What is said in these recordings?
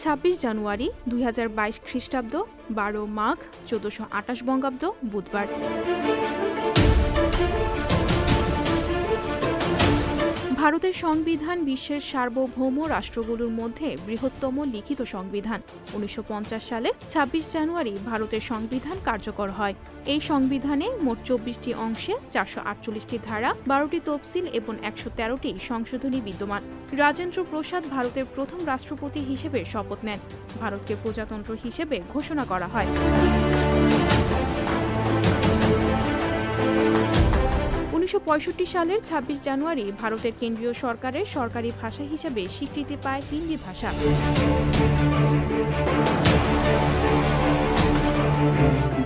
26 জানুয়ারি 2022 খ্রিস্টাব্দ, 12 মাঘ 1428 বঙ্গাব্দ, বুধবার। ভারতের সংবিধান বিশ্বের সার্বভৌম রাষ্ট্রগুলোর মধ্যে বৃহত্তম লিখিত সংবিধান। 1950 সালের 26 জানুয়ারি ভারতের সংবিধান কার্যকর হয়। এই সংবিধানে মোট 24টি অংশে 448টি ধারা, 12টি তফসিল এবং 113টি সংশোধনী বিদ্যমান। রাজেন্দ্র প্রসাদ ভারতের প্রথম রাষ্ট্রপতি হিসেবে শপথ নেন। ভারতকে প্রজাতন্ত্র হিসেবে ঘোষণা করা হয়। 1965 সালের 26 জানুয়ারি ভারতের কেন্দ্রীয় সরকারের সরকারি ভাষা হিসেবে স্বীকৃতি পায় হিন্দি ভাষা।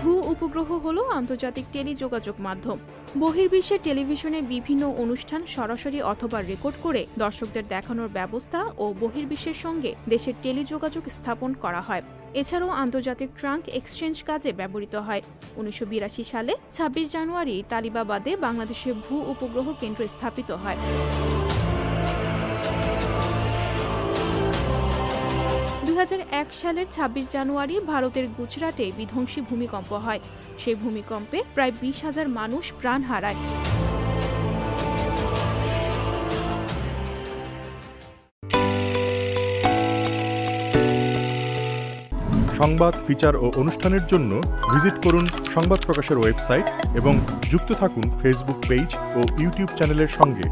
ভূ উপগ্রহ হল আন্তর্জাতিক টেলিযোগাযোগ মাধ্যম। বহির্বিশ্বের টেলিভিশনের বিভিন্ন অনুষ্ঠান সরাসরি অথবা রেকর্ড করে দর্শকদের দেখানোর ব্যবস্থা ও বহির্বিশ্বের সঙ্গে দেশের টেলিযোগাযোগ স্থাপন করা হয়। এছাড়াও আন্তর্জাতিক ট্রাঙ্ক এক্সচেঞ্জ কাজে ব্যবহৃত হয়। 1982 সালে 26 জানুয়ারি তালিবাবাদে বাংলাদেশের ভূ উপগ্রহ কেন্দ্র স্থাপিত হয়। 2001 সালের 26 জানুয়ারি ভারতের গুজরাটে বিধ্বংসী ভূমিকম্প হয়। সেই ভূমিকম্পে প্রায় 20,000 মানুষ প্রাণ হারায়। সংবাদ, ফিচার ও অনুষ্ঠানের জন্য ভিজিট করুন সংবাদ প্রকাশের ওয়েবসাইট এবং যুক্ত থাকুন ফেসবুক পেজ ও ইউটিউব চ্যানেলের সঙ্গে।